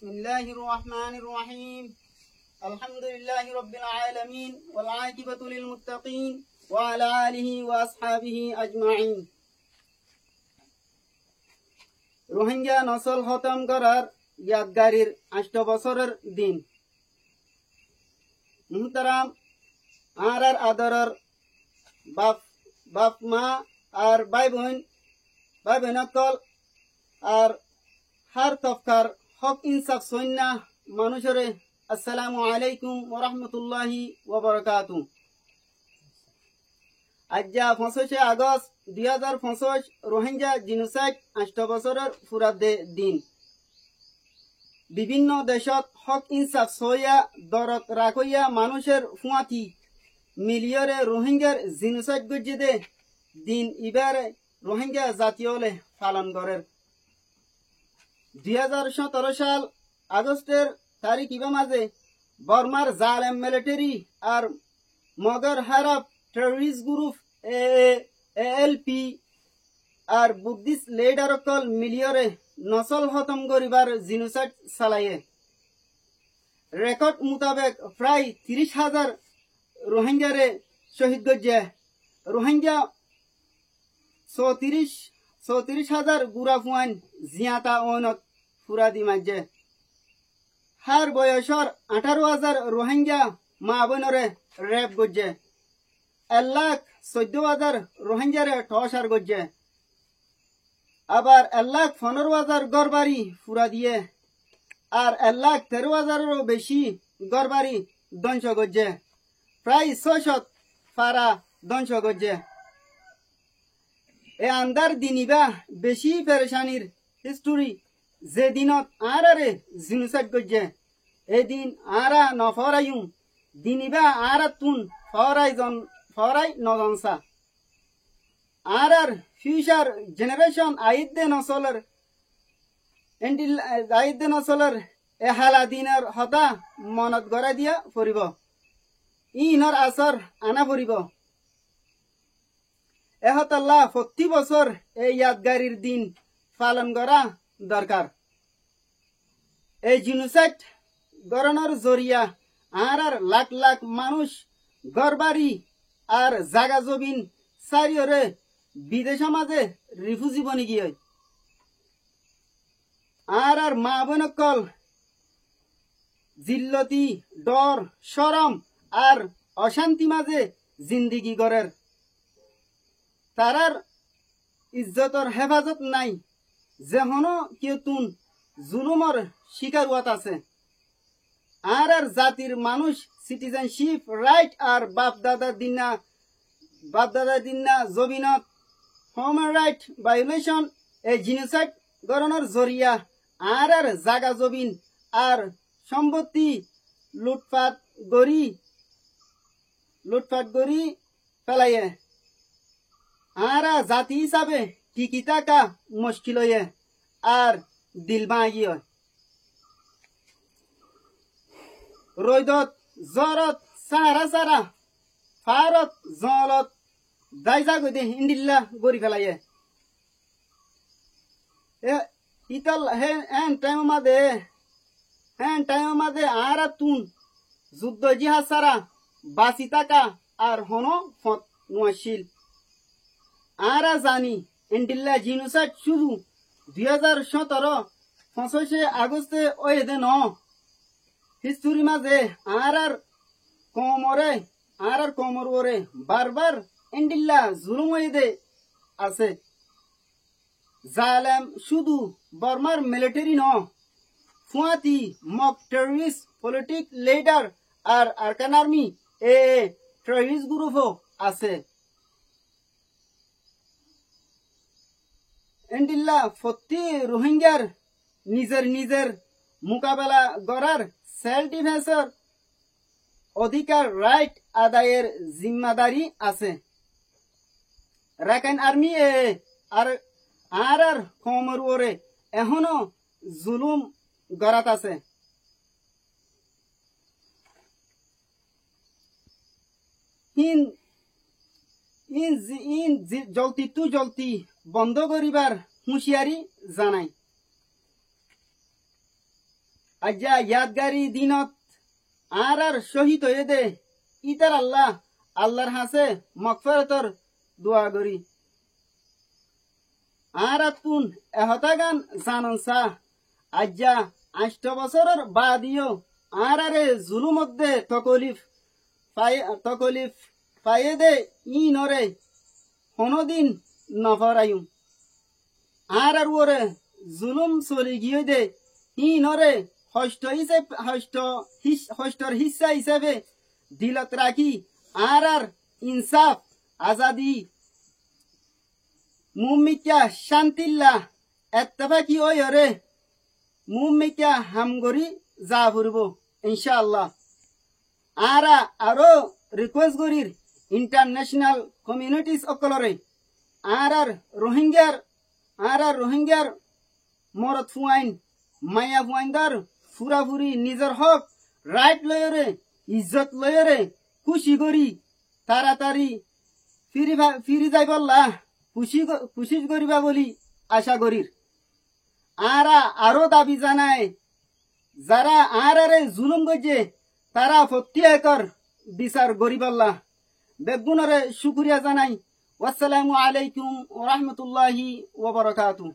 بسم الله الرحمن الرحيم الحمد لله رب العالمين والعاقبة للمتقين وعلى آله وأصحابه أجمعين Rohingya nasal খতম করার ইয়াদগারির 8 বছরের দিন মুহতারাম আর আদরের বাপ মা আর ভাই বোন সকল আর হার তফকার হক ইনসাফ সৈন্যা মানুষরে আসসালামু আলাইকুম ওয়া রাহমাতুল্লাহি ওয়া বারাকাতুহু। আজ 25 আগস্ট 2025 রোহিঙ্গা জিনোসাইড 8 বছরের ফুরাদে দিন। বিভিন্ন দেশত হক ইনসাফ সইয়া দরত রাখইয়া মানুষের ফুয়াতি মিলিয়রে রোহিঙ্গার জিনোসাইড গজ্জেদে দিন ইবারে রোহিঙ্গা জাতীয়লে পালন করের 2017 সাল আগস্টের তারিখ ইবা মাঝে বর্মার জালেম মিলিটারি আর মগর হারাপ টেররিস্ট গ্রুপ এএলপি আর বুদ্ধিস্ট লিডার সকল মিলিয়রে নসল খতম করিবার জিনোসাইড চালায়ে। রেকর্ড মোতাবেক প্রায় 30,000 রোহিঙ্গারে শহীদ গজ্জে। রোহিঙ্গা 34,000 গুড়া ফুয়ান জিয়াতা অনত ফুরাদি মাঝে। হার বয়সর 18,000 রোহিঙ্গা মা বোনরে রেপ গজ্জে। 1,14,000 রোহিঙ্গারে টসার গজ্জে। আবার 1,15,000 গড়বাড়ি ফুরা দিয়ে আর 1,13,000 বেশি গড়বাড়ি ধ্বংস গজ্জে। প্রায় 600 ফারা ধ্বংস গজ্জে। এ আন্দার দিনিবা বেশি পেরেশানির হিস্টোরি যে দিনত আরে জিনোসাইড গজ্জে এদিন আরা নফরাইম দিনিবা আরাতুন ফরাই নজনসা আর ফিউচার জেনারেশন আইদে নসলের এ হালা দিনের হতা মনত গড়াই দিয়া ফুরিব। ইনর আসর আনা ফুরিব। এহতাল্লা 40 বছর এই ইয়াদগারির দিন পালন করা দরকার। এই জিনোসাইড গড়নের জরিয়া আর লাখ লাখ মানুষ গড়বাড়ি আর জাগা জমিন চারিওরে বিদেশ মাঝে রিফিউজি বনি গিয়ে আর মা বোনকল জিল্লতি ডর শরম আর অশান্তি মাঝে জিন্দিগি গড়ের। তারার ইজ্জতর হেফাজত নাই যেহনো কেতুন জুলুমর শিকার ওয়াত আছে। আর জাতির মানুষ সিটিজেনশিপ রাইট আর বাপদাদা দিনা জমিনত হিউম্যান রাইট ভায়োলেশন এই জিনোসাইড গড়নের জরিয়া আর জাগা জমিন আর সম্পত্তি লুটপাট গড়ি ফেলাইয়ে আর জাতি হিসাবে টিকি থাকা মুশকিল হয়ে আর দিল ভাঙিয়ে। রৈদত জরত সারা ফারত জলত দাইজা গদে ইন্দিল্লা গড়ি ফেলাইয়ে। ইতাল হেন টাইম মাদে আর তুন যুদ্ধ জিহাদ সারা বাঁচি থাকা আর হনো ফত নোয়াশিল। আর জানি ইন্দিল্লা জিনোসাইড শুধু 2017 25 আগস্টে ওই দে ন হিস্টোরি মাঝে আর কমর ওরে বারবার ইন্দিল্লা জুলুম হয়ে দে আছে। জালেম শুধু বর্মার মিলিটারি ন ফুয়াতি মক টেররিস্ট পলিটিক লিডার আর আরকান আর্মি টেররিস্ট গ্রুপও আছে। ইন্দিল্লা 40 রোহিঙ্গার নিজের মোকাবেলা করার সেলফ ডিফেন্সের অধিকার রাইট আদায়ের জিম্মাদারি আছে। রাখাইন আর্মি আর কমর ওরে এখনো জুলুম গড়াত আছে। জলতি বন্ধ করিবার হুঁশিয়ারি জানাই। আজ্জা ইয়াদগারি দিনত আর শহীদ হয়ে দে ইতার আল্লাহর হাসে মগফিরাতর দোয়া করি আর তুন এহতাগান জানসা আজ্জা 8 বছরের বাদিও আরে জুলুম মধ্যে তকলিফ পায়ে দে ই নরে কোনদিন নফরায়ুম আর ওরে জুলুম চলি গিয়ে দে ই নরে হষ্টর হিসা হিসাবে দিলত রাখি আর ইনসাফ আজাদি মুমিকা শান্তিল্লা এত্তেফাকি ওই রে মুমিকা হামগরি যা ফুরব ইনশাআল্লাহ আরো রিকোয়েস্ট করির ইন্টারন্যাশনাল কমিউনিটিস অকলরে আর রোহিঙ্গার মরত ফুয়াইন মায়া ফুয়াইনদার ফুরাফুরি নিজের হক রাইট লয়রে ইজ্জত লয়রে খুশি করি তাড়াতাড়ি ফিরি যাইবল্লা খুশি করিবা বলি আশা করির আরো দাবি জানায় যারা আরে জুলুম করছে তারা প্রত্যেকর বিচার গরিবাল্লাহ বেগুনরে শুকরিয়া জানাই। আসসালামু আলাইকুম ওয়া রাহমাতুল্লাহি ওয়া বারাকাতুহু।